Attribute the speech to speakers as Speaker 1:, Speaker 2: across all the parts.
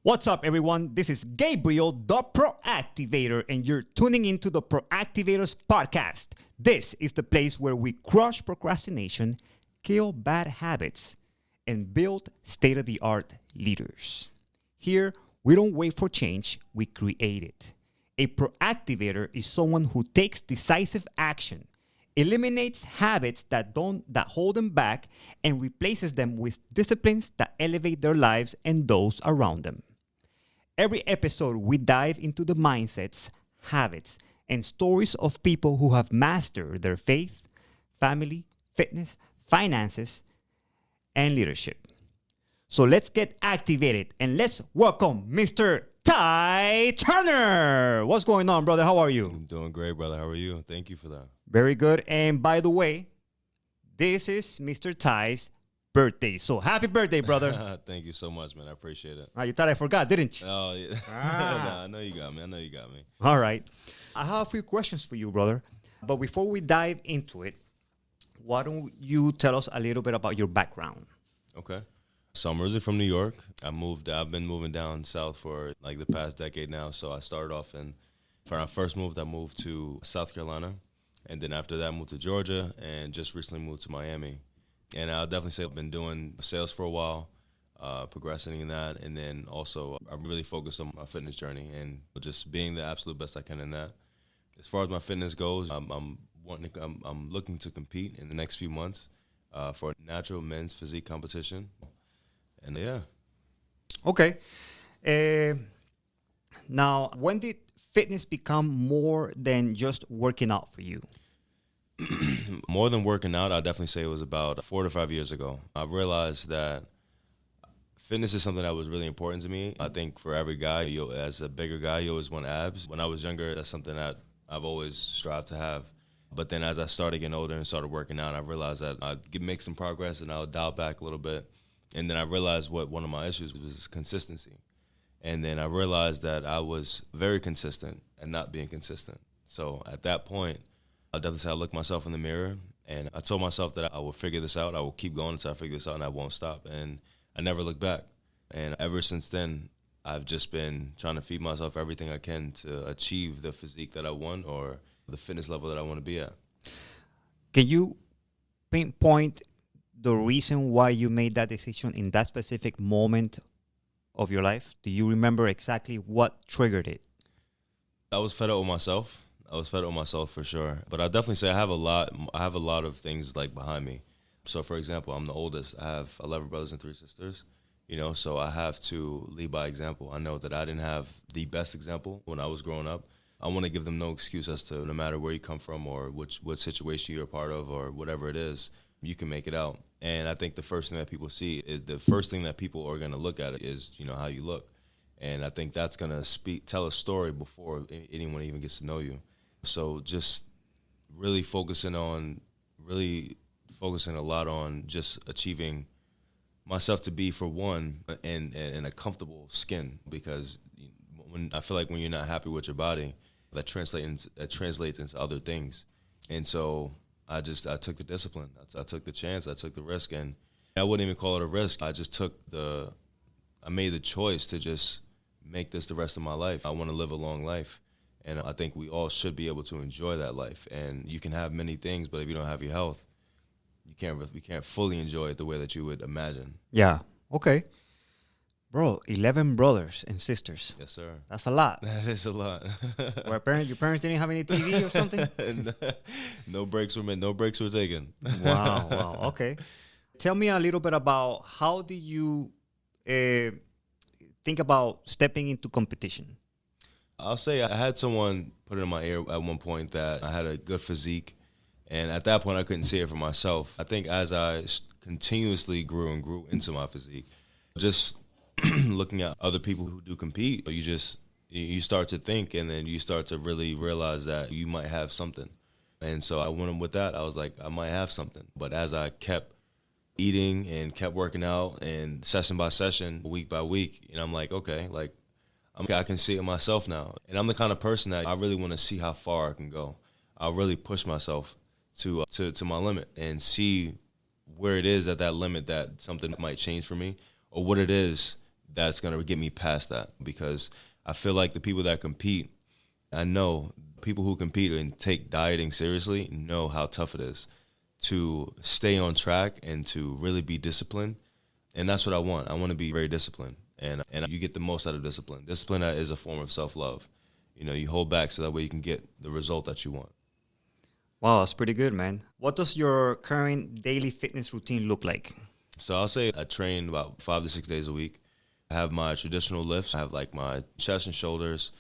Speaker 1: What's up, everyone? This is Gabriel, the Proactivator, and you're tuning into the ProActivators Podcast. This is the place where we crush procrastination, kill bad habits, and build state-of-the-art leaders. Here, we don't wait for change, we create it. A proactivator is someone who takes decisive action, eliminates habits that hold them back, and replaces them with disciplines that elevate their lives and those around them. Every episode, we dive into the mindsets, habits, and stories of people who have mastered their faith, family, fitness, finances, and leadership. So let's get activated and let's welcome Mr. Ty Turner. What's going on, brother? How are you?
Speaker 2: I'm doing great, brother. How are you? Thank you for that.
Speaker 1: Very good. And by the way, this is Mr. Ty's birthday. So happy birthday, brother.
Speaker 2: Thank you so much, man. I appreciate it.
Speaker 1: You thought I forgot, didn't you?
Speaker 2: Oh, yeah. Nah, I know you got me.
Speaker 1: All right. I have a few questions for you, brother. But before we dive into it, why don't you tell us a little bit about your background?
Speaker 2: Okay. So I'm originally from New York. I've been moving down south for like the past decade now. So I started off when I first moved, I moved to South Carolina. And then after that, I moved to Georgia and just recently moved to Miami. And I'll definitely say I've been doing sales for a while, progressing in that. And then also I'm really focused on my fitness journey and just being the absolute best I can in that. As far as my fitness goes, I'm looking to compete in the next few months for a natural men's physique competition. And yeah.
Speaker 1: Okay. Now, when did fitness become more than just working out for you?
Speaker 2: More than working out, I'd definitely say it was about 4 to 5 years ago. I realized that fitness is something that was really important to me. I think for every guy, as a bigger guy, you always want abs. When I was younger, that's something that I've always strived to have. But then as I started getting older and started working out, I realized that I'd make some progress and I would dial back a little bit. And then I realized what one of my issues was consistency. And then I realized that I was very consistent and not being consistent. So at that point, I definitely say I looked myself in the mirror and I told myself that I will figure this out. I will keep going until I figure this out and I won't stop. And I never looked back. And ever since then, I've just been trying to feed myself everything I can to achieve the physique that I want or the fitness level that I want to be at.
Speaker 1: Can you pinpoint the reason why you made that decision in that specific moment of your life? Do you remember exactly what triggered it?
Speaker 2: I was fed up with myself. For sure. But I definitely say I have a lot of things like behind me. So for example, I'm the oldest. I have 11 brothers and 3 sisters. So I have to lead by example. I know that I didn't have the best example when I was growing up. I want to give them no excuse as to no matter where you come from or what situation you're a part of or whatever it is, you can make it out. And I think the first thing that people see is the first thing that people are going to look at it is, how you look. And I think that's going to tell a story before anyone even gets to know you. So just really focusing a lot on just achieving myself to be, for one, in a comfortable skin, because I feel like when you're not happy with your body, that translates into other things. And so I took the discipline. I took the chance. I took the risk, and I wouldn't even call it a risk. I made the choice to just make this the rest of my life. I want to live a long life. And I think we all should be able to enjoy that life. And you can have many things, but if you don't have your health, you can't fully enjoy it the way that you would imagine.
Speaker 1: Yeah. Okay. Bro, 11 brothers and sisters.
Speaker 2: Yes, sir.
Speaker 1: That's a lot.
Speaker 2: That is a lot.
Speaker 1: Your parents didn't have any TV or something?
Speaker 2: No breaks were taken.
Speaker 1: Wow. Okay. Tell me a little bit about how do you think about stepping into competition?
Speaker 2: I'll say I had someone put it in my ear at one point that I had a good physique, and at that point I couldn't see it for myself. I think as I continuously grew into my physique, just looking at other people who do compete, you start to think, and then you start to really realize that you might have something. And so I went with that. I was like, I might have something. But as I kept eating and kept working out and session by session, week by week, I'm like, okay, like, I can see it myself now. And I'm the kind of person that I really want to see how far I can go. I'll really push myself to my limit and see where it is at that limit that something might change for me, or what it is that's going to get me past that, because I feel like the people that compete, I know people who compete and take dieting seriously know how tough it is to stay on track and to really be disciplined. And that's what I want. I want to be very disciplined. And you get the most out of discipline. Discipline is a form of self-love. You know, you hold back so that way you can get the result that you want.
Speaker 1: Wow, that's pretty good, man. What does your current daily fitness routine look like?
Speaker 2: So I'll say I train about 5 to 6 days a week. I have my traditional lifts. I have like my chest and shoulders,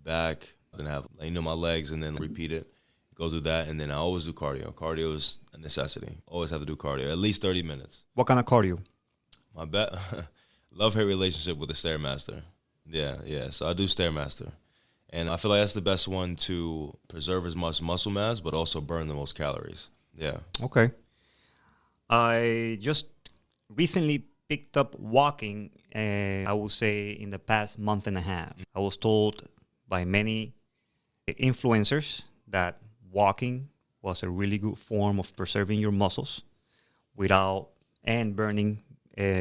Speaker 2: back, then I have, my legs, and then repeat it. Go through that, and then I always do cardio. Cardio is a necessity. Always have to do cardio, at least 30 minutes.
Speaker 1: What kind of cardio?
Speaker 2: My love-hate relationship with the Stairmaster. Yeah. So I do Stairmaster. And I feel like that's the best one to preserve as much muscle mass, but also burn the most calories. Yeah.
Speaker 1: Okay. I just recently picked up walking, I would say in the past month and a half. I was told by many influencers that walking was a really good form of preserving your muscles without and burning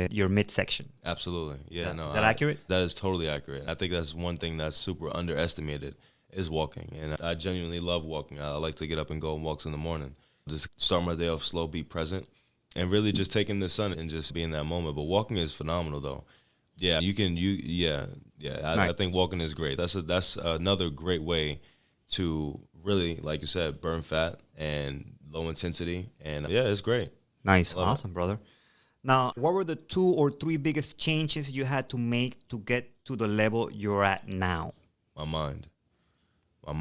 Speaker 1: your midsection.
Speaker 2: Absolutely. Yeah.
Speaker 1: Is that accurate?
Speaker 2: That is totally accurate. I think that's one thing that's super underestimated is walking. And I genuinely love walking. I like to get up and go on walks in the morning. Just start my day off slow, be present, and really just taking the sun and just be in that moment. But walking is phenomenal, though. Yeah, I think walking is great. That's another great way to really, like you said, burn fat and low intensity. And yeah, it's great.
Speaker 1: Nice. Awesome, brother. Now, what were the 2 or 3 biggest changes you had to make to get to the level you're at now?
Speaker 2: My mind. Your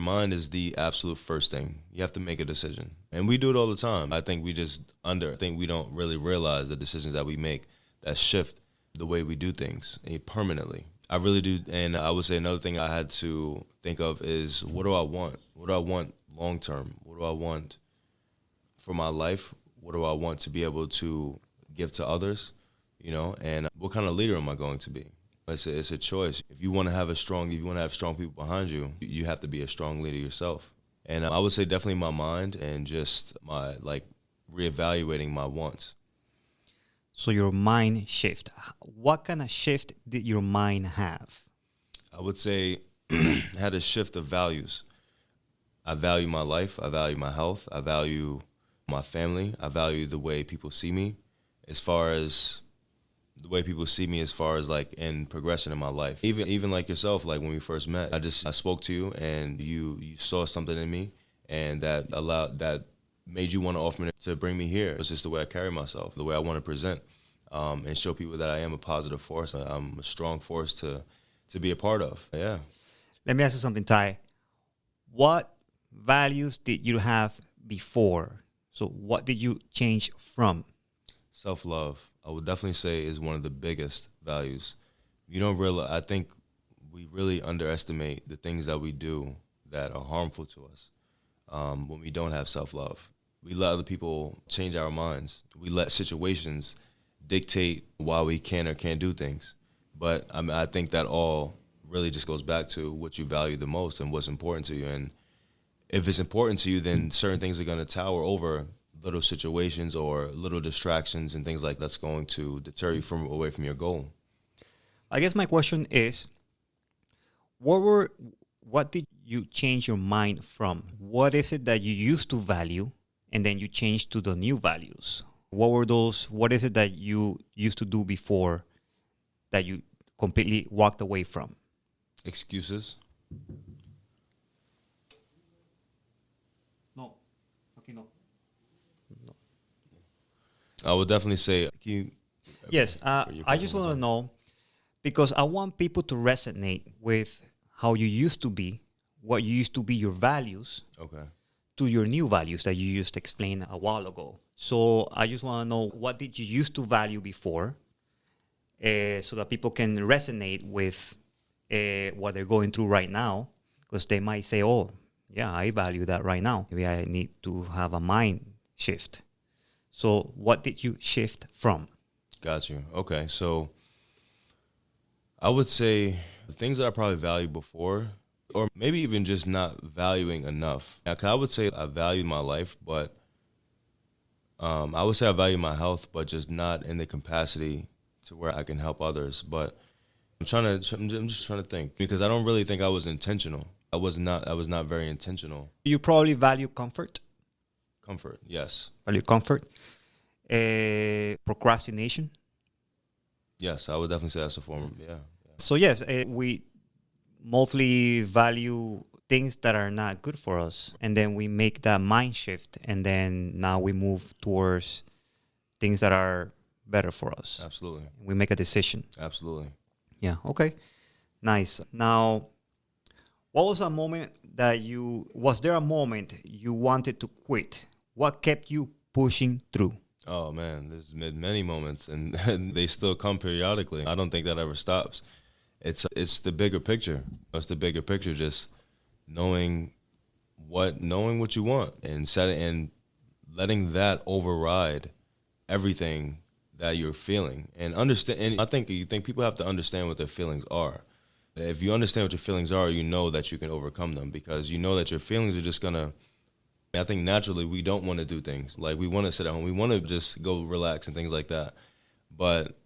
Speaker 2: mind is the absolute first thing. You have to make a decision. And we do it all the time. I think we don't really realize the decisions that we make that shift the way we do things permanently. I really do. And I would say another thing I had to think of is, what do I want? What do I want long term? What do I want for my life? What do I want to be able to give to others? And what kind of leader am I going to be? It's a choice. If you want to have strong people behind you, you have to be a strong leader yourself. And I would say definitely my mind and just my reevaluating my wants.
Speaker 1: So your mind shift. What kind of shift did your mind have?
Speaker 2: I would say I had a shift of values. I value my life. I value my health. I value my family. I value the way people see me, as far as in progression in my life. Even like yourself, like when we first met, I spoke to you and you saw something in me, and that made you want to offer me to bring me here. It's just the way I carry myself, the way I want to present, and show people that I am a positive force. I'm a strong force to be a part of. Yeah.
Speaker 1: Let me ask you something, Ty. What values did you have before? So what did you change from?
Speaker 2: Self-love, I would definitely say, is one of the biggest values. I think we really underestimate the things that we do that are harmful to us when we don't have self-love. We let other people change our minds. We let situations dictate why we can or can't do things. But I think that all really just goes back to what you value the most and what's important to you. And if it's important to you, then certain things are going to tower over little situations or little distractions and things like that's going to deter you away from your goal.
Speaker 1: I guess my question is, what did you change your mind from? What is it that you used to value and then you changed to the new values? What is it that you used to do before that you completely walked away from?
Speaker 2: Excuses.
Speaker 1: No. Okay, no.
Speaker 2: I would definitely say,
Speaker 1: yes, I just want to know, because I want people to resonate with how you used to be, what you used to be your values,
Speaker 2: okay,
Speaker 1: to your new values that you just explained a while ago. So I just want to know, what did you used to value before, so that people can resonate with what they're going through right now, because they might say, oh, yeah, I value that right now. Maybe I need to have a mind shift. So what did you shift from?
Speaker 2: Got you. Okay, so I would say the things that I probably valued before, or maybe even just not valuing enough. Now, 'cause I would say I value my life, but I would say I value my health, but just not in the capacity to where I can help others. But I'm just trying to think, because I don't really think I was intentional. I was not very intentional.
Speaker 1: You probably value comfort.
Speaker 2: Comfort, yes.
Speaker 1: Value comfort. Procrastination.
Speaker 2: Yes, I would definitely say that's a form of, yeah.
Speaker 1: So yes, we mostly value things that are not good for us, and then we make that mind shift, and then now we move towards things that are better for us.
Speaker 2: Absolutely.
Speaker 1: We make a decision.
Speaker 2: Absolutely.
Speaker 1: Yeah, okay. Nice. Now, what was a moment was there a moment you wanted to quit? What kept you pushing through?
Speaker 2: Oh man, there's been many moments, and they still come periodically. I don't think that ever stops. It's the bigger picture. It's the bigger picture, just knowing what you want and letting that override everything that you're feeling, and understand. And I think people have to understand what their feelings are. If you understand what your feelings are, you know that you can overcome them, because you know that your feelings are just gonna. I think naturally we don't want to do things like we want to sit at home. We want to just go relax and things like that. But,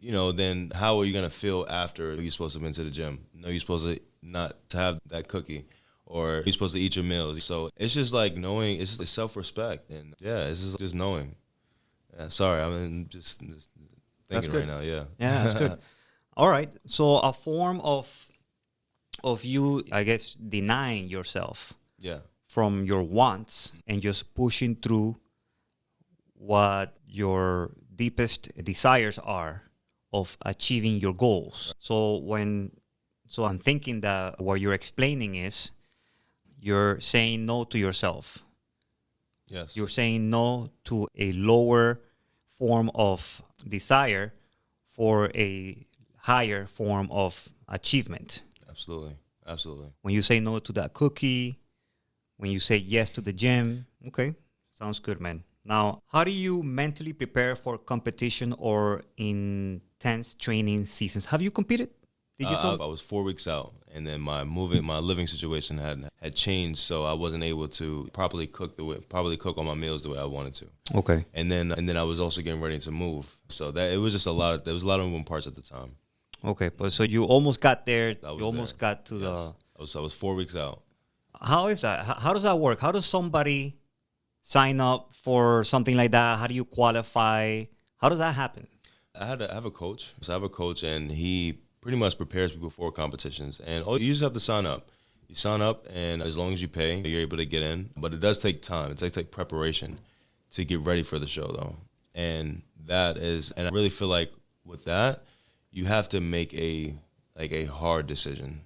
Speaker 2: then how are you going to feel after you're supposed to have been to the gym? No, you're supposed to not to have that cookie, or you're supposed to eat your meals. So it's just like knowing, it's just self-respect. And yeah, it's just knowing. Yeah, sorry, I'm just thinking right now. Yeah.
Speaker 1: Yeah, that's good. All right. So a form of you, I guess, denying yourself.
Speaker 2: Yeah.
Speaker 1: From your wants and just pushing through what your deepest desires are of achieving your goals. So I'm thinking that what you're explaining is you're saying no to yourself.
Speaker 2: Yes.
Speaker 1: You're saying no to a lower form of desire for a higher form of achievement.
Speaker 2: Absolutely. Absolutely.
Speaker 1: When you say no to that cookie, when you say yes to the gym, okay, sounds good, man. Now, how do you mentally prepare for competition or intense training seasons? Have you competed? Did you
Speaker 2: I was 4 weeks out, and then my living situation had changed, so I wasn't able to properly cook all my meals the way I wanted to.
Speaker 1: Okay.
Speaker 2: And then I was also getting ready to move, so that it was just there was a lot of moving parts at the time.
Speaker 1: Okay, but so you almost got there.
Speaker 2: I was 4 weeks out.
Speaker 1: How is that? How does that work? How does somebody sign up for something like that? How do you qualify? How does that happen?
Speaker 2: I have a coach. So I have a coach, and he pretty much prepares people for competitions. And you just have to sign up. You sign up, and as long as you pay, you're able to get in. But it does take time. It takes preparation to get ready for the show, though. And I really feel like with that, you have to make a hard decision,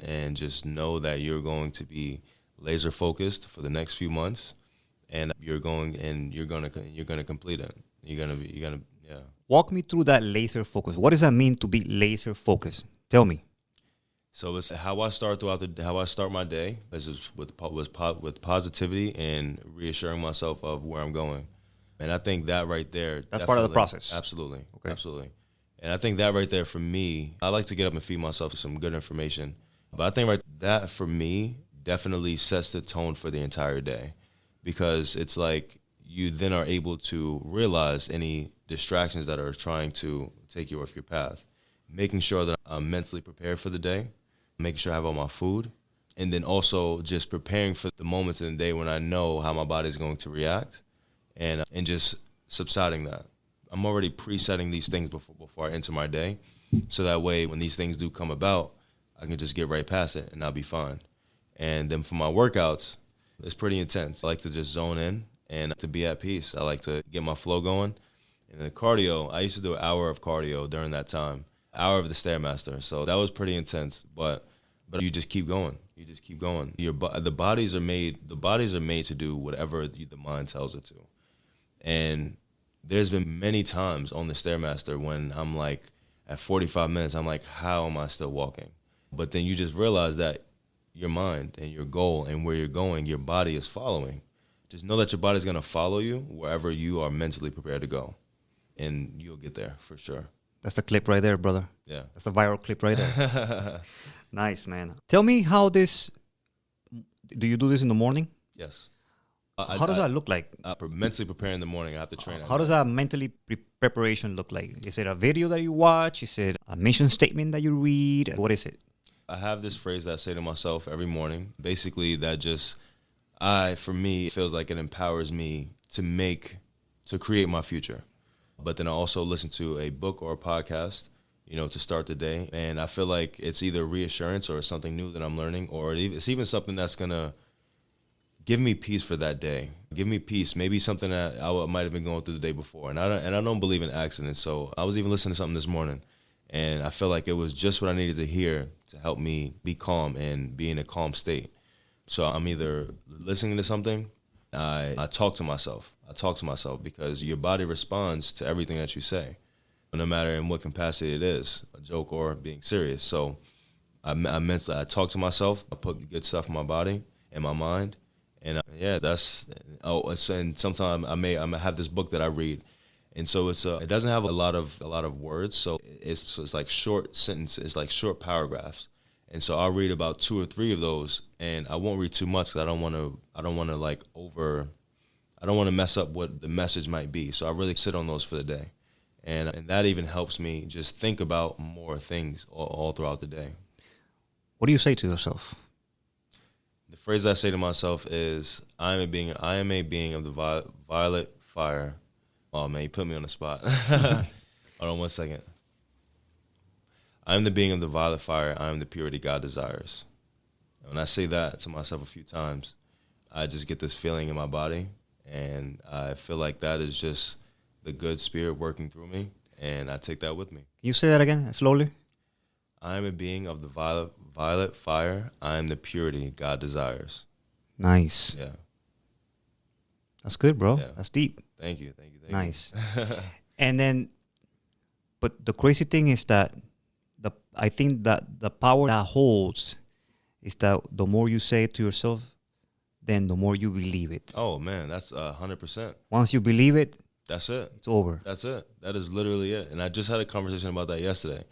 Speaker 2: and just know that you're going to be laser focused for the next few months, and you're going to complete it. Yeah.
Speaker 1: Walk me through that laser focus. What does that mean to be laser focused? Tell me.
Speaker 2: So it's how I start my day is with positivity and reassuring myself of where I'm going, and I think that right there,
Speaker 1: that's part of the process.
Speaker 2: Absolutely.
Speaker 1: Okay.
Speaker 2: Absolutely. And I think that right there for me, I like to get up and feed myself some good information. But I think that for me definitely sets the tone for the entire day, because it's like you then are able to realize any distractions that are trying to take you off your path, making sure that I'm mentally prepared for the day, making sure I have all my food, and then also just preparing for the moments in the day when I know how my body is going to react, and just subsiding that. I'm already presetting these things before I enter my day, so that way when these things do come about, I can just get right past it and I'll be fine. And then for my workouts, it's pretty intense. I like to just zone in and to be at peace. I like to get my flow going. And the cardio, I used to do an hour of cardio during that time, hour of the Stairmaster. So that was pretty intense, but you just keep going. You just keep going. The bodies are made to do whatever the mind tells it to. And there's been many times on the Stairmaster when I'm like, at 45 minutes, I'm like, how am I still walking? But then you just realize that your mind and your goal and where you're going, your body is following. Just know that your body's going to follow you wherever you are mentally prepared to go. And you'll get there for sure.
Speaker 1: That's a clip right there, brother.
Speaker 2: Yeah.
Speaker 1: That's a viral clip right there. Nice, man. Tell me do you do this in the morning?
Speaker 2: Yes.
Speaker 1: How does that look like?
Speaker 2: Mentally prepare in the morning. I have to train.
Speaker 1: How does that mentally preparation look like? Is it a video that you watch? Is it a mission statement that you read? What is it?
Speaker 2: I have this phrase that I say to myself every morning. Basically, that just, for me, it feels like it empowers me to create my future. But then I also listen to a book or a podcast, to start the day. And I feel like it's either reassurance or something new that I'm learning, or it's even something that's going to give me peace for that day. Give me peace. Maybe something that I might have been going through the day before. And I don't believe in accidents. So I was even listening to something this morning, and I felt like it was just what I needed to hear to help me be calm and be in a calm state. So I'm either listening to something, I talk to myself. I talk to myself because your body responds to everything that you say, no matter in what capacity it is, a joke or being serious. So I talk to myself. I put good stuff in my body and my mind. And and sometimes I have this book that I read, and so it doesn't have a lot of words, so it's like short sentences, it's like short paragraphs, and so I'll read about 2 or 3 of those, and I won't read too much because I don't want to mess up what the message might be. So I really sit on those for the day, and that even helps me just think about more things all throughout the day.
Speaker 1: What do you say to yourself?
Speaker 2: The phrase I say to myself is, I am a being of the violet fire. Oh, man, you put me on the spot. Hold on 1 second. I am the being of the violet fire. I am the purity God desires. When I say that to myself a few times, I just get this feeling in my body, and I feel like that is just the good spirit working through me, and I take that with me.
Speaker 1: Can you say that again, slowly?
Speaker 2: I am a being of the violet fire. I am the purity God desires.
Speaker 1: Nice.
Speaker 2: Yeah.
Speaker 1: That's good, bro.
Speaker 2: Yeah.
Speaker 1: That's deep.
Speaker 2: Thank you.
Speaker 1: Nice. And then, but the crazy thing is that I think that the power that holds is that the more you say it to yourself, then the more you believe it.
Speaker 2: Oh, man, that's 100%.
Speaker 1: Once you believe it,
Speaker 2: that's it.
Speaker 1: It's over.
Speaker 2: That's it. That is literally it. And I just had a conversation about that yesterday.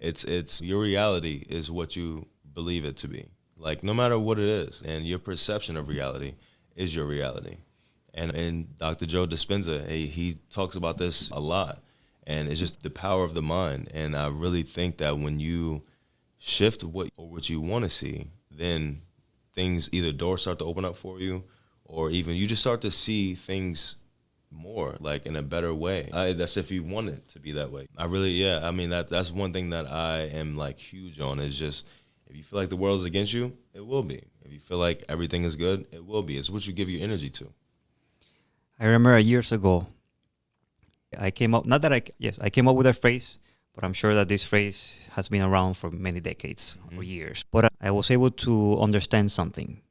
Speaker 2: It's your reality is what you believe it to be. Like, no matter what it is, and your perception of reality is your reality. And Dr. Joe Dispenza, he talks about this a lot, and it's just the power of the mind. And I really think that when you shift what you want to see, then things, either doors start to open up for you, or even you just start to see things more, like in a better way. That's if you want it to be that way. That's one thing that I am like huge on, is just, if you feel like the world is against you, it will be. If you feel like everything is good, it will be. It's what you give your energy to.
Speaker 1: I remember years ago, I came up with a phrase, but I'm sure that this phrase has been around for many decades or years. But I was able to understand something.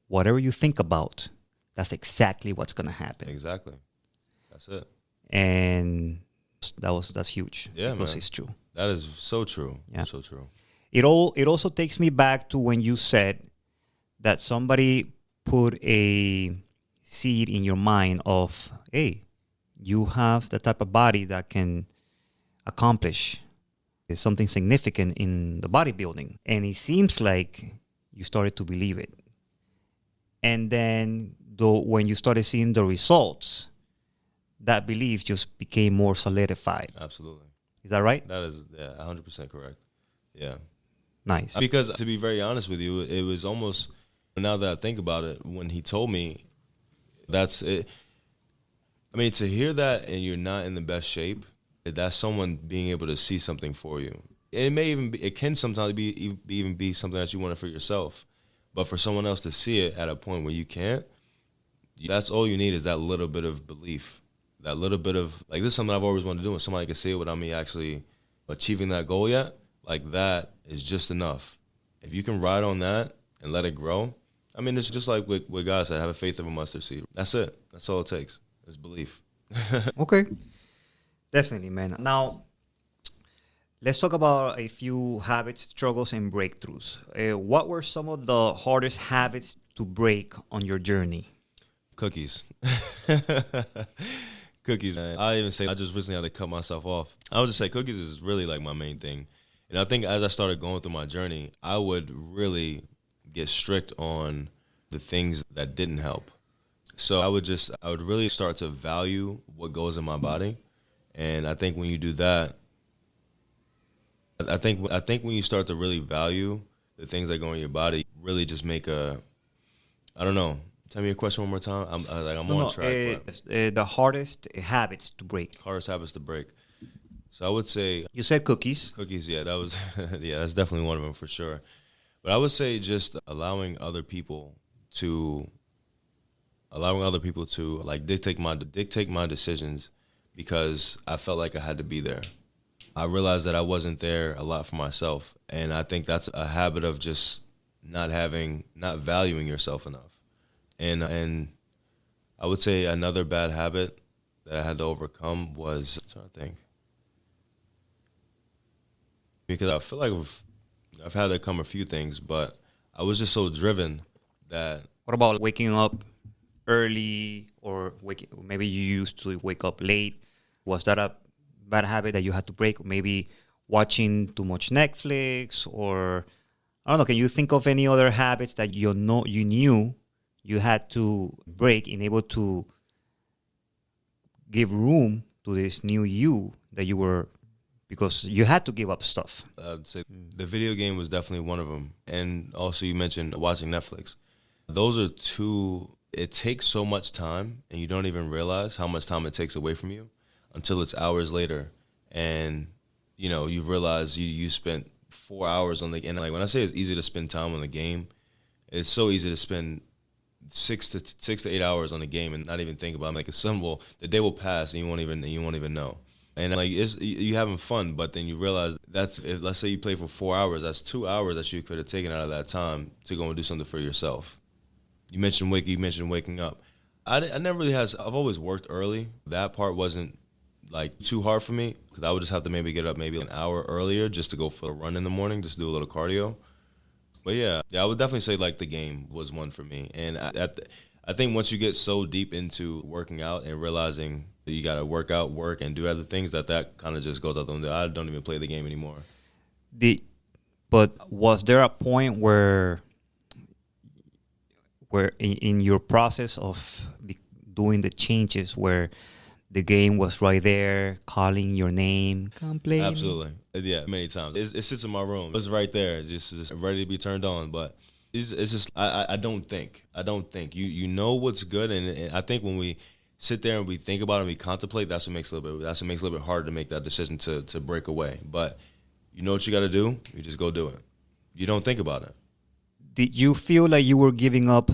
Speaker 1: Whatever you think about, that's exactly what's going to happen.
Speaker 2: Exactly. That's it.
Speaker 1: And that's huge.
Speaker 2: Yeah,
Speaker 1: because
Speaker 2: man.
Speaker 1: It's true.
Speaker 2: That is so true.
Speaker 1: Yeah.
Speaker 2: So true.
Speaker 1: It also takes me back to when you said that somebody put a seed in your mind of, hey, you have the type of body that can accomplish something significant in the bodybuilding. And it seems like you started to believe it. And then when you started seeing the results, that belief just became more solidified.
Speaker 2: Absolutely.
Speaker 1: Is that right?
Speaker 2: That is 100% correct. Yeah.
Speaker 1: Nice.
Speaker 2: Because to be very honest with you, it was almost, now that I think about it, when he told me, that's it. I mean, to hear that and you're not in the best shape, that's someone being able to see something for you. It can sometimes be something that you want it for yourself. But for someone else to see it at a point where you can't, that's all you need, is that little bit of belief. That little bit of, like, this is something I've always wanted to do, and somebody can see it without me actually achieving that goal yet. Like, that is just enough. If you can ride on that and let it grow, I mean, it's just like what God said, have a faith of a mustard seed. That's it. That's all it takes. It's belief.
Speaker 1: Okay. Definitely, man. Now, let's talk about a few habits, struggles, and breakthroughs. What were some of the hardest habits to break on your journey?
Speaker 2: Cookies. Cookies, man. I even say I just recently had to cut myself off. I would just say cookies is really like my main thing. And I think as I started going through my journey, I would really get strict on the things that didn't help. So I would really start to value what goes in my body. And I think when you do that, I think when you start to really value the things that go in your body, really just make I don't know. Tell me your question one more time. I'm on track.
Speaker 1: The hardest habits to break.
Speaker 2: Hardest habits to break. So I would say
Speaker 1: You said cookies.
Speaker 2: cookies. Yeah, that was that's definitely one of them for sure. But I would say just allowing other people to like dictate my decisions because I felt like I had to be there. I realized that I wasn't there a lot for myself, and I think that's a habit of just not valuing yourself enough. And I would say another bad habit that I had to overcome was, I'm trying to think, because I feel like I've had to overcome a few things, but I was just so driven that.
Speaker 1: What about waking up early or maybe you used to wake up late? Was that a bad habit that you had to break? Maybe watching too much Netflix, or I don't know, can you think of any other habits that you knew you had to break in able to give room to this new you that you were, because you had to give up stuff?
Speaker 2: I'd say the video game was definitely one of them. And also you mentioned watching Netflix. Those are two, it takes so much time and you don't even realize how much time it takes away from you until it's hours later. And, you realize you spent 4 hours on the game. And like when I say it's easy to spend time on the game, it's so easy to spend 6 to 8 hours on the game and not even think about it. Like the day will pass and you won't even know. And like you having fun, but then you realize let's say you play for 4 hours, that's 2 hours that you could have taken out of that time to go and do something for yourself. You mentioned waking up. I never really I've always worked early. That part wasn't like too hard for me because I would just have to maybe get up maybe an hour earlier just to go for a run in the morning, just do a little cardio. But yeah, I would definitely say like the game was one for me. And I think once you get so deep into working out and realizing that you got to work out, work, and do other things, that kind of just goes out the window. I don't even play the game anymore.
Speaker 1: But was there a point where in your process of doing the changes where the game was right there calling your name? Come play.
Speaker 2: Absolutely. Yeah, many times. It sits in my room. It's right there. It's just ready to be turned on. But it's just, I don't think. You know what's good. And I think when we sit there and we think about it and we contemplate, that's what makes it a little bit harder to make that decision to break away. But you know what you got to do? You just go do it. You don't think about it.
Speaker 1: Did you feel like you were giving up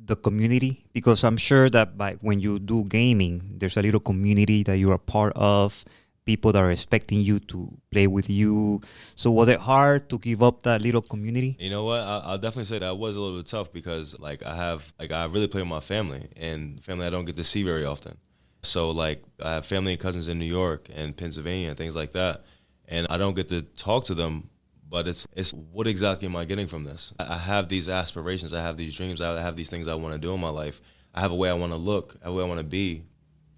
Speaker 1: the community? Because I'm sure that when you do gaming, there's a little community that you're a part of, people that are expecting you to play with you. So was it hard to give up that little community?
Speaker 2: You know what? I'll definitely say that was a little bit tough because I really play with my family and family I don't get to see very often. So like I have family and cousins in New York and Pennsylvania and things like that. And I don't get to talk to them. But it's what exactly am I getting from this? I have these aspirations. I have these dreams. I have these things I want to do in my life. I have a way I want to look, a way I want to be.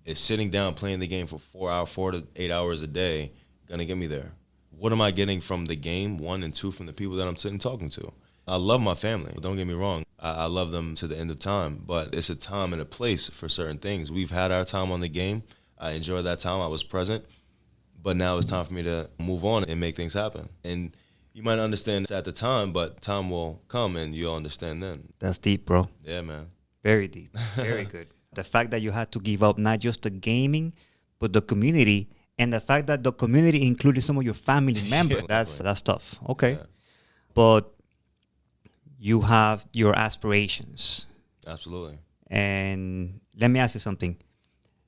Speaker 2: Is sitting down playing the game for 4 to 8 hours a day going to get me there? What am I getting from the game, 1, and 2, from the people that I'm sitting talking to? I love my family. Don't get me wrong. I love them to the end of time. But it's a time and a place for certain things. We've had our time on the game. I enjoyed that time. I was present. But now it's time for me to move on and make things happen. And you might understand at the time, but time will come and you'll understand then.
Speaker 1: That's deep, bro.
Speaker 2: Yeah, man.
Speaker 1: Very deep. Very good. The fact that you had to give up not just the gaming, but the community, and the fact that the community included some of your family members. That's tough. Okay. Yeah. But you have your aspirations.
Speaker 2: Absolutely.
Speaker 1: And let me ask you something.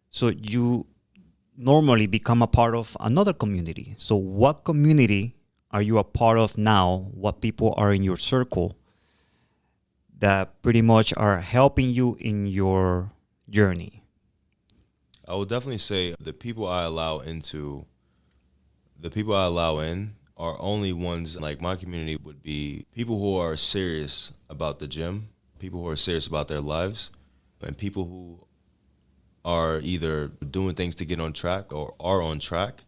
Speaker 1: So you normally become a part of another community. So what community are you a part of now? What people are in your circle that pretty much are helping you in your journey?
Speaker 2: I would definitely say the people I allow in are only ones, like my community would be people who are serious about the gym, people who are serious about their lives, and people who are either doing things to get on track or are on track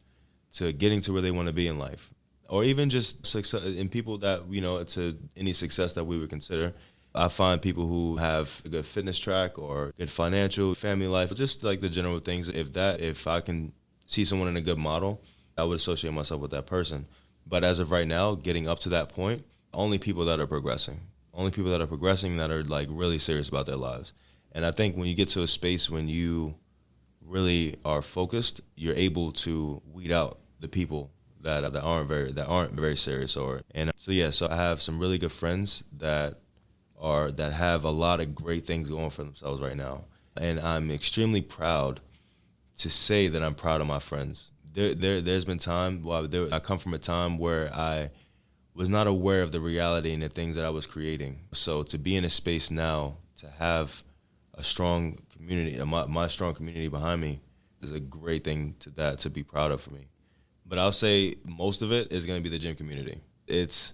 Speaker 2: to getting to where they want to be in life. Or even just success in people that, to any success that we would consider. I find people who have a good fitness track or good financial, family life, just like the general things. If I can see someone in a good model, I would associate myself with that person. But as of right now, getting up to that point, only people that are progressing. Only people that are progressing that are like really serious about their lives. And I think when you get to a space when you really are focused, you're able to weed out the people that aren't very serious. So I have some really good friends that have a lot of great things going for themselves right now. And I'm extremely proud to say that I'm proud of my friends. There's been time, I come from a time where I was not aware of the reality and the things that I was creating. So to be in a space now, to have a strong community, my strong community behind me, is a great thing to be proud of for me. But I'll say most of it is going to be the gym community. It's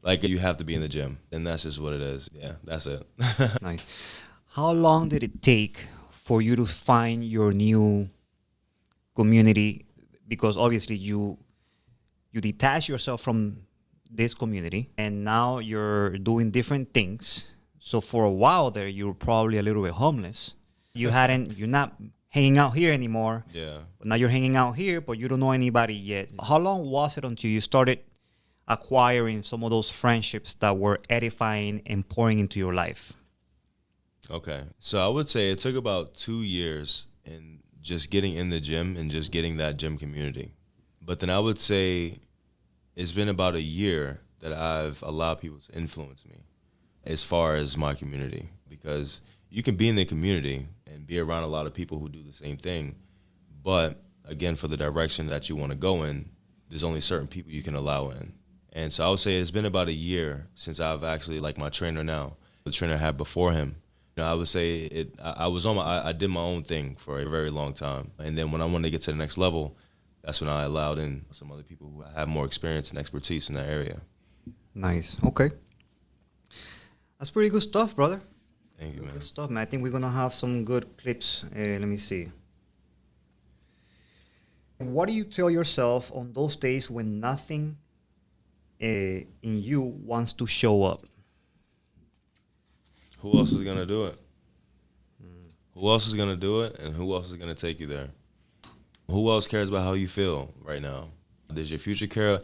Speaker 2: like you have to be in the gym, and that's just what it is. Yeah, that's it.
Speaker 1: Nice. How long did it take for you to find your new community? Because obviously you detach yourself from this community, and now you're doing different things. So for a while there, you were probably a little bit homeless. You're not hanging out here anymore.
Speaker 2: Yeah.
Speaker 1: But now you're hanging out here, but you don't know anybody yet. How long was it until you started acquiring some of those friendships that were edifying and pouring into your life?
Speaker 2: Okay. So I would say it took about 2 years in just getting in the gym and just getting that gym community. But then I would say it's been about a year that I've allowed people to influence me as far as my community, because you can be in the community and be around a lot of people who do the same thing. But again, for the direction that you want to go in, there's only certain people you can allow in. And so I would say it's been about a year since I've actually, like my trainer now, the trainer I had before him, I would say I did my own thing for a very long time. And then when I wanted to get to the next level, that's when I allowed in some other people who have more experience and expertise in that area.
Speaker 1: Nice. Okay. That's pretty good stuff, brother.
Speaker 2: Thank you, man.
Speaker 1: Good stuff, man. I think we're going to have some good clips. Let me see. What do you tell yourself on those days when nothing in you wants to show up?
Speaker 2: Who else is going to do it? Who else is going to do it, and who else is going to take you there? Who else cares about how you feel right now? Does your future care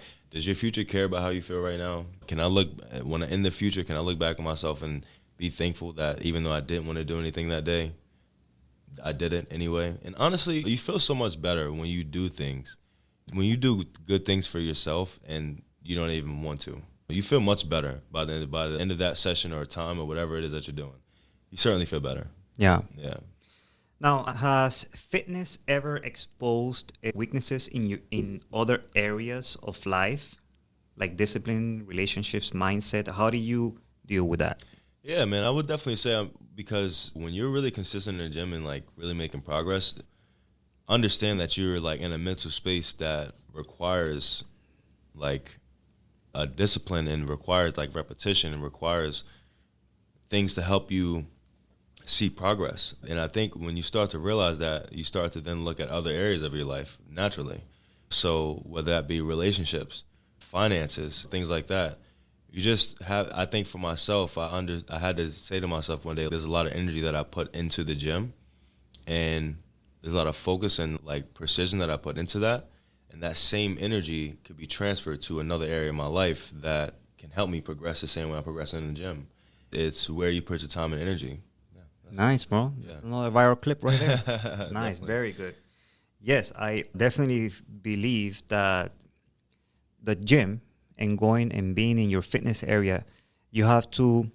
Speaker 2: about how you feel right now? In the future, can I look back at myself and be thankful that even though I didn't want to do anything that day, I did it anyway? And honestly, you feel so much better when you do things. When you do good things for yourself and you don't even want to. You feel much better by the end of that session or time or whatever it is that you're doing. You certainly feel better.
Speaker 1: Yeah.
Speaker 2: Yeah.
Speaker 1: Now, has fitness ever exposed weaknesses in other areas of life, like discipline, relationships, mindset? How do you deal with that?
Speaker 2: Yeah, man, I would definitely say because when you're really consistent in the gym and like really making progress, understand that you're like in a mental space that requires like a discipline and requires like repetition and requires things to help you see progress. And I think when you start to realize that, you start to then look at other areas of your life naturally. So whether that be relationships, finances, things like that, you just have, I think for myself, I had to say to myself one day, there's a lot of energy that I put into the gym, and there's a lot of focus and like precision that I put into that. And that same energy could be transferred to another area of my life that can help me progress the same way I'm progressing in the gym. It's where you put your time and energy.
Speaker 1: Nice, bro. Yeah. Another viral clip right there. Nice, very good. Yes, I definitely believe that the gym and going and being in your fitness area, you have to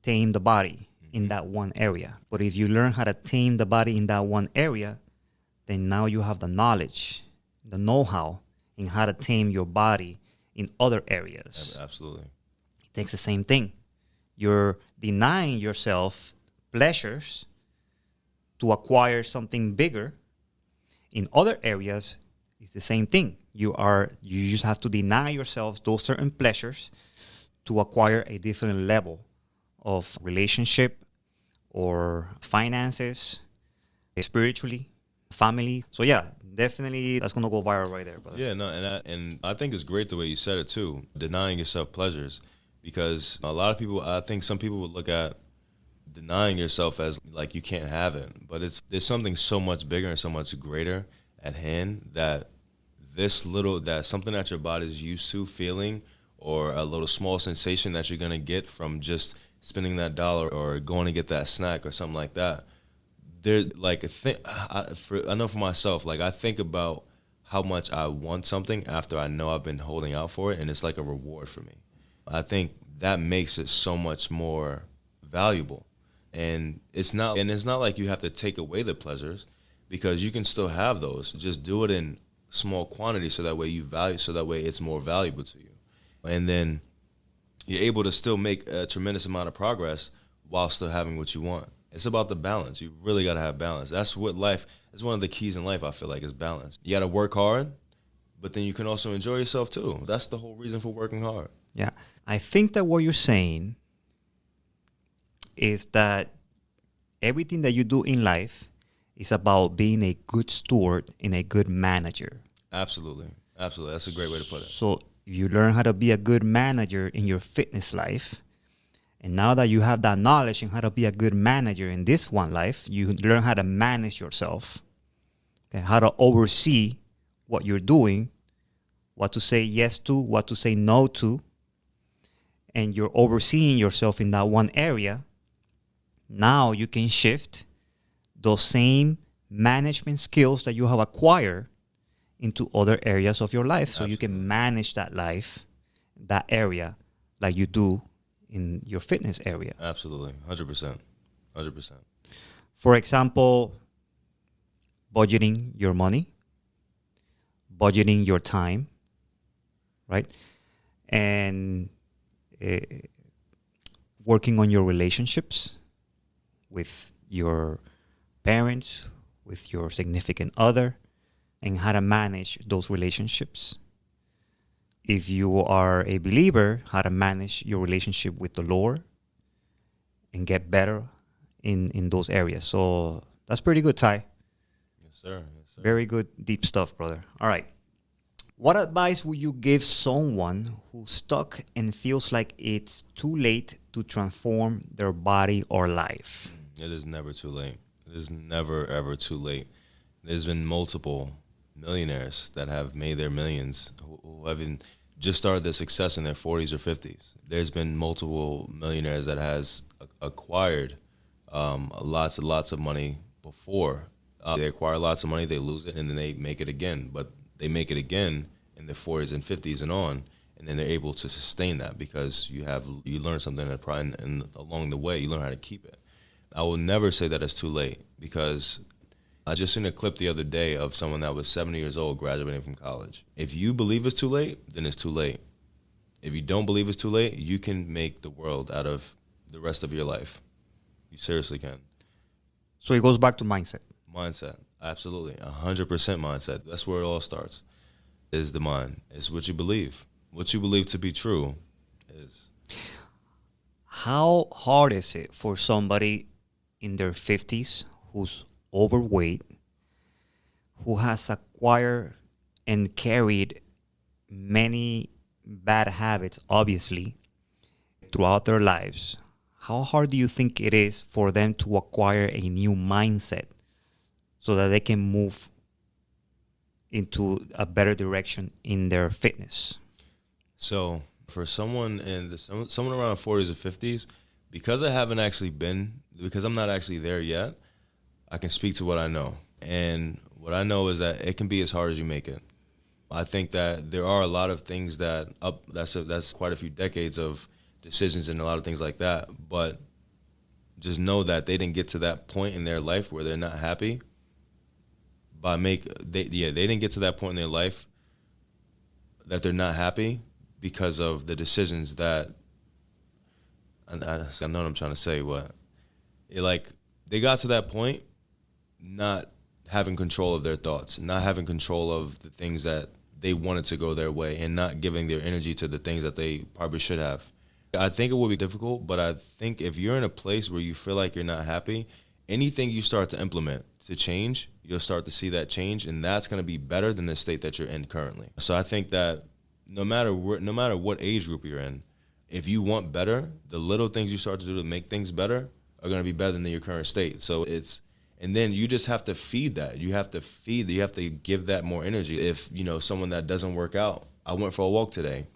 Speaker 1: tame the body in that one area. But if you learn how to tame the body in that one area, then now you have the knowledge, the know-how in how to tame your body in other areas.
Speaker 2: Absolutely.
Speaker 1: It takes the same thing. You're denying yourself pleasures to acquire something bigger. In other areas, it's the same thing. You just have to deny yourself those certain pleasures to acquire a different level of relationship or finances, spiritually, family. So yeah, definitely that's gonna go viral right there, brother.
Speaker 2: Yeah, no, and I think it's great the way you said it too. Denying yourself pleasures, because a lot of people, I think some people would look at denying yourself as like you can't have it, but there's something so much bigger and so much greater at hand, that that something that your body is used to feeling, or a little small sensation that you're gonna get from just spending that dollar or going to get that snack or something like that. There, like, I know for myself, like, I think about how much I want something after I know I've been holding out for it, and it's like a reward for me. I think that makes it so much more valuable. And it's not like you have to take away the pleasures, because you can still have those. Just do it in small quantities, so that way it's more valuable to you. And then you're able to still make a tremendous amount of progress while still having what you want. It's about the balance. You really got to have balance. That's one of the keys in life, I feel like, is balance. You got to work hard, but then you can also enjoy yourself too. That's the whole reason for working hard.
Speaker 1: Yeah. I think that what you're saying is that everything that you do in life is about being a good steward and a good manager.
Speaker 2: Absolutely. Absolutely. That's a great way to put it.
Speaker 1: So you learn how to be a good manager in your fitness life. And now that you have that knowledge and how to be a good manager in this one life, you learn how to manage yourself, okay, how to oversee what you're doing, what to say yes to, what to say no to. And you're overseeing yourself in that one area. Now you can shift those same management skills that you have acquired into other areas of your life. So you can manage that life, that area, like you do in your fitness area.
Speaker 2: Absolutely. 100%. 100%.
Speaker 1: For example, budgeting your money, budgeting your time, right? And working on your relationships with your parents, with your significant other, and how to manage those relationships. If you are a believer, how to manage your relationship with the Lord and get better in those areas. So that's pretty good, Ty.
Speaker 2: Yes, sir. Yes, sir.
Speaker 1: Very good, deep stuff, brother. All right. What advice would you give someone who's stuck and feels like it's too late to transform their body or life?
Speaker 2: It is never too late. It is never, ever too late. There's been multiple millionaires that have made their millions who have just started their success in their 40s or 50s. There's been multiple millionaires that has acquired lots and lots of money before. They acquire lots of money, they lose it, and then they make it again. But they make it again in their 40s and 50s and on, and then they're able to sustain that because you learn something and along the way you learn how to keep it. I will never say that it's too late, because I just seen a clip the other day of someone that was 70 years old graduating from college. If you believe it's too late, then it's too late. If you don't believe it's too late, you can make the world out of the rest of your life. You seriously can.
Speaker 1: So it goes back to mindset.
Speaker 2: Mindset, absolutely, 100% mindset. That's where it all starts, is the mind. It's what you believe. What you believe to be true is.
Speaker 1: How hard is it for somebody in their 50s who's overweight, who has acquired and carried many bad habits, obviously, throughout their lives? How hard do you think it is for them to acquire a new mindset so that they can move into a better direction in their fitness?
Speaker 2: So for someone someone around 40s or 50s, because I'm not actually there yet, I can speak to what I know. And what I know is that it can be as hard as you make it. I think that there are a lot of things that's quite a few decades of decisions and a lot of things like that. But just know that they didn't get to that point in their life where they're not happy. They didn't get to that point in their life that they're not happy because of the decisions that, I know what I'm trying to say, but they got to that point not having control of their thoughts, not having control of the things that they wanted to go their way, and not giving their energy to the things that they probably should have. I think it will be difficult, but I think if you're in a place where you feel like you're not happy, anything you start to implement to change, you'll start to see that change, and that's going to be better than the state that you're in currently. So I think that no matter what age group you're in, if you want better, the little things you start to do to make things better are going to be better than your current state. So and then you just have to feed that. You have to give that more energy. If, someone that doesn't work out, I went for a walk today.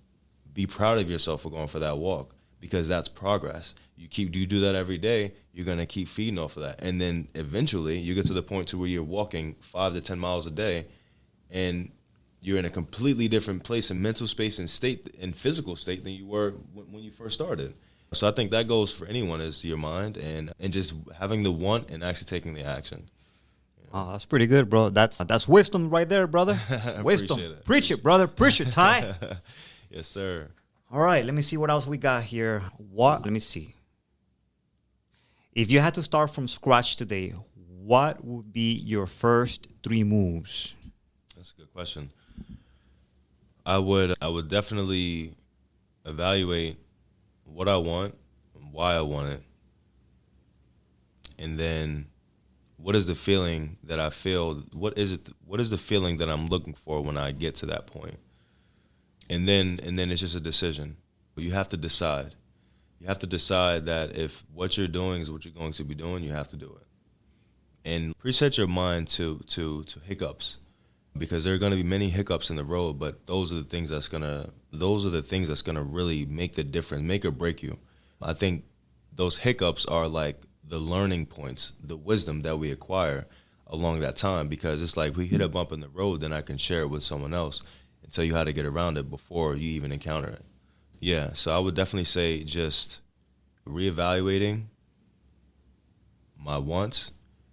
Speaker 2: Be proud of yourself for going for that walk, because that's progress. You do that every day, you're going to keep feeding off of that. And then eventually you get to the point to where you're walking 5 to 10 miles a day, and you're in a completely different place in mental space and state and physical state than you were when you first started. So I think that goes for anyone, is your mind and just having the want and actually taking the action.
Speaker 1: Oh, that's pretty good, bro. That's wisdom right there, brother. Wisdom.
Speaker 2: It.
Speaker 1: Preach it, brother. Preach it, Ty.
Speaker 2: Yes, sir.
Speaker 1: All right, let me see what else we got here. Let me see. If you had to start from scratch today, what would be your first 3 moves?
Speaker 2: That's a good question. I would definitely evaluate what I want, why I want it, and then what is the feeling that I feel? What is the feeling that I'm looking for when I get to that point? And then it's just a decision. You have to decide. You have to decide that if what you're doing is what you're going to be doing, you have to do it. And preset your mind to hiccups, because there are going to be many hiccups in the road, but those are the things that's gonna really make the difference, make or break you. I think those hiccups are like the learning points, the wisdom that we acquire along that time, because it's like we hit a bump in the road, then I can share it with someone else and tell you how to get around it before you even encounter it. Yeah, so I would definitely say just reevaluating my wants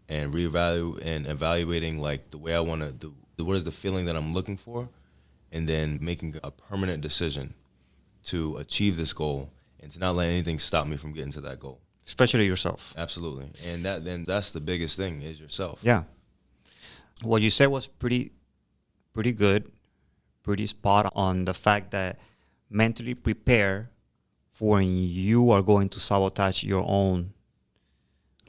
Speaker 2: and evaluating like the way I want to do. What is the feeling that I'm looking for, and then making a permanent decision to achieve this goal and to not let anything stop me from getting to that goal.
Speaker 1: Especially yourself.
Speaker 2: Absolutely. And that's the biggest thing, is yourself.
Speaker 1: Yeah. What you said was pretty good, pretty spot on the fact that mentally prepare for when you are going to sabotage your own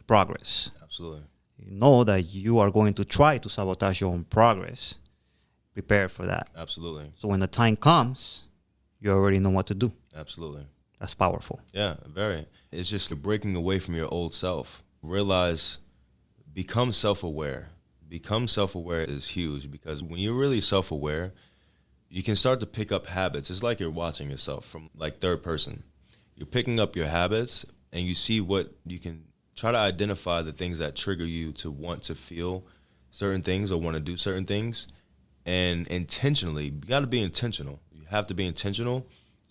Speaker 1: progress.
Speaker 2: Absolutely.
Speaker 1: You know that you are going to try to sabotage your own progress. Prepare for that.
Speaker 2: Absolutely.
Speaker 1: So when the time comes, you already know what to do.
Speaker 2: Absolutely.
Speaker 1: That's powerful.
Speaker 2: Yeah, very. It's just breaking away from your old self. Become self-aware. Become self-aware is huge, because when you're really self-aware, you can start to pick up habits. It's like you're watching yourself from like third person. You're picking up your habits, and you see what you can try to identify the things that trigger you to want to feel certain things or want to do certain things. And intentionally, you got to be intentional. You have to be intentional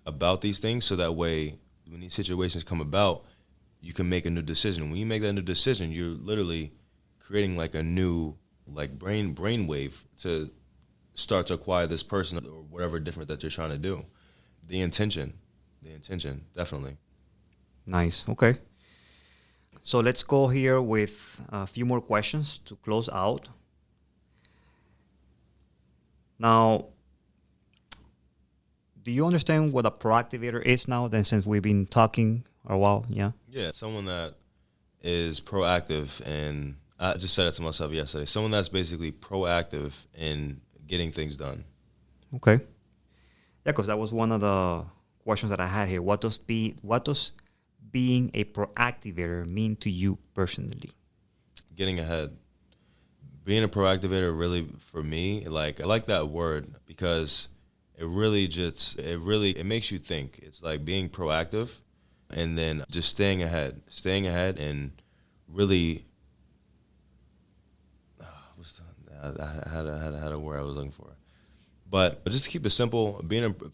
Speaker 2: about these things, so that way when these situations come about, you can make a new decision. When you make that new decision, you're literally creating like a new like brain wave to start to acquire this person or whatever different that you're trying to do. The intention, definitely.
Speaker 1: Nice. Okay. So let's go here with a few more questions to close out. Now, do you understand what a proactivator is now, then, since we've been talking a while? Yeah.
Speaker 2: Yeah, someone that is proactive, and I just said it to myself yesterday. Someone that's basically proactive in getting things done.
Speaker 1: Okay. Yeah, because that was one of the questions that I had here. What does being a proactivator mean to you personally?
Speaker 2: Getting ahead. Being a proactivator, really, for me, like I like that word, because it makes you think. It's like being proactive, and then just staying ahead and really, I had a word I was looking for. But just to keep it simple,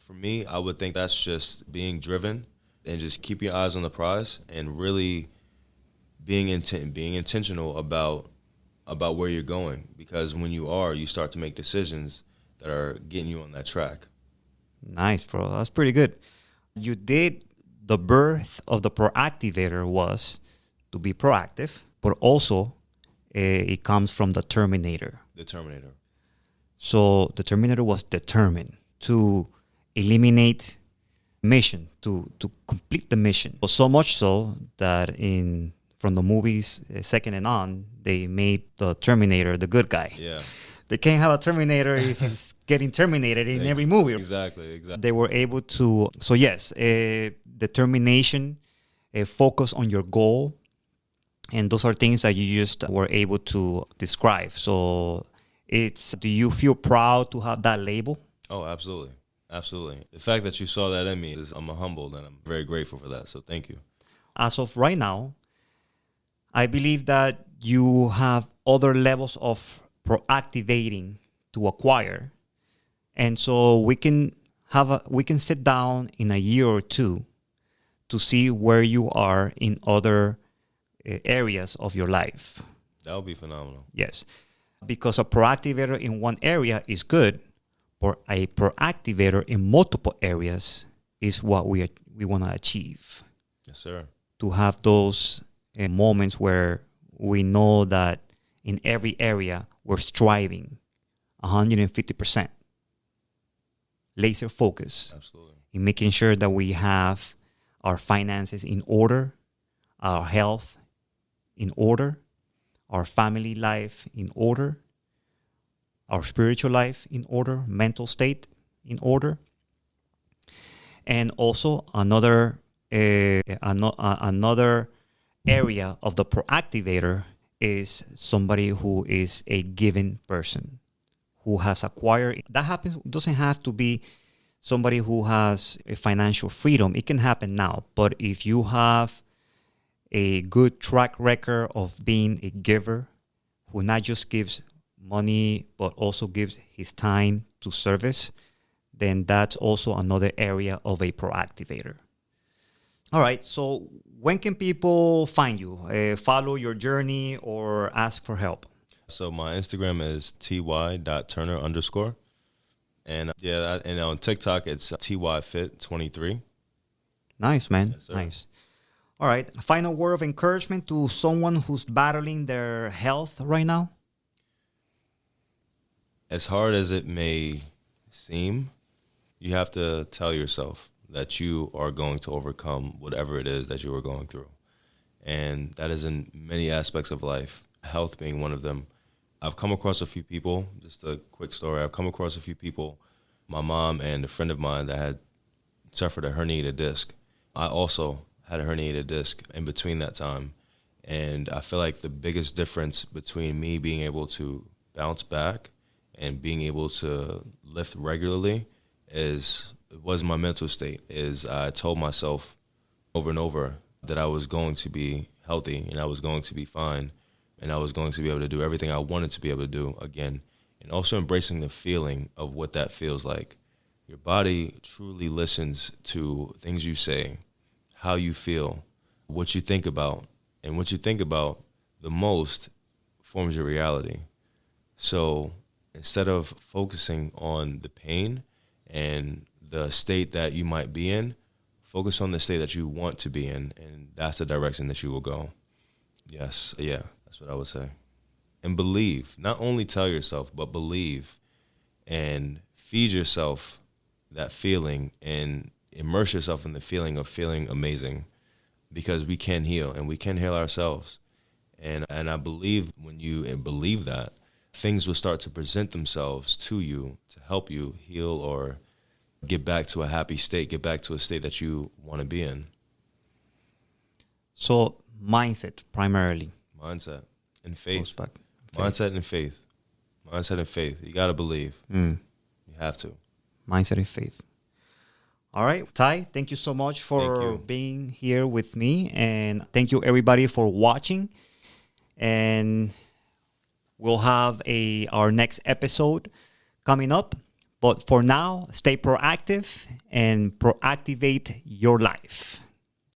Speaker 2: for me, I would think that's just being driven and just keep your eyes on the prize and really being intentional about where you're going. Because when you start to make decisions that are getting you on that track.
Speaker 1: Nice, bro. That's pretty good. The birth of the Proactivator was to be proactive, but also it comes from the Terminator.
Speaker 2: The Terminator.
Speaker 1: So the Terminator was determined to eliminate mission, to complete the mission. So much so that from the movies second and on, they made the Terminator the good guy.
Speaker 2: Yeah.
Speaker 1: They can't have a Terminator if he's getting terminated in every movie.
Speaker 2: Exactly.
Speaker 1: They were able to. So yes, determination, focus on your goal. And those are things that you just were able to describe. So do you feel proud to have that label?
Speaker 2: Oh, absolutely. Absolutely. The fact that you saw that in me I'm humbled and I'm very grateful for that. So thank you.
Speaker 1: As of right now, I believe that you have other levels of proactivating to acquire. And so we can sit down in a year or two to see where you are in other areas of your life.
Speaker 2: That would be phenomenal.
Speaker 1: Yes. Because a proactivator in one area is good, but a proactivator in multiple areas is what we want to achieve.
Speaker 2: Yes, sir.
Speaker 1: To have those moments where we know that in every area we're striving 150%. Laser focus.
Speaker 2: Absolutely.
Speaker 1: In making sure that we have our finances in order, our health in order, our family life in order, our spiritual life in order, mental state in order. And also another area of the proactivator is somebody who is a given person, who has acquired. That happens, doesn't have to be somebody who has a financial freedom. It can happen now. But if you have a good track record of being a giver, who not just gives money, but also gives his time to service, then that's also another area of a proactivator. All right, so when can people find you, follow your journey, or ask for help?
Speaker 2: So my Instagram is ty.turner_. And and on TikTok, it's tyfit23.
Speaker 1: Nice, man.
Speaker 2: Yes, sir.
Speaker 1: Nice. All right, a final word of encouragement to someone who's battling their health right now?
Speaker 2: As hard as it may seem, you have to tell yourself that you are going to overcome whatever it is that you are going through. And that is in many aspects of life, health being one of them. I've come across a few people, just a quick story. I've come across a few people, my mom and a friend of mine that had suffered a herniated disc. I also had a herniated disc in between that time. And I feel like the biggest difference between me being able to bounce back and being able to lift regularly was my mental state. I told myself over and over that I was going to be healthy and I was going to be fine and I was going to be able to do everything I wanted to be able to do again. And also embracing the feeling of what that feels like. Your body truly listens to things you say, how you feel, what you think about. And what you think about the most forms your reality. So instead of focusing on the pain and the state that you might be in, focus on the state that you want to be in, and that's the direction that you will go. Yes, yeah, that's what I would say. And believe. Not only tell yourself, but believe and feed yourself that feeling and immerse yourself in the feeling of feeling amazing, because we can heal and we can heal ourselves. And I believe when you believe that, things will start to present themselves to you to help you heal or get back to a happy state, get back to a state that you want to be in.
Speaker 1: So mindset primarily.
Speaker 2: Mindset and faith.
Speaker 1: Okay.
Speaker 2: Mindset and faith. Mindset and faith. You got to believe. You have to.
Speaker 1: Mindset and faith. All right, Ty, thank you so much for being here with me. And thank you, everybody, for watching. And we'll have our next episode coming up. But for now, stay proactive and proactivate your life.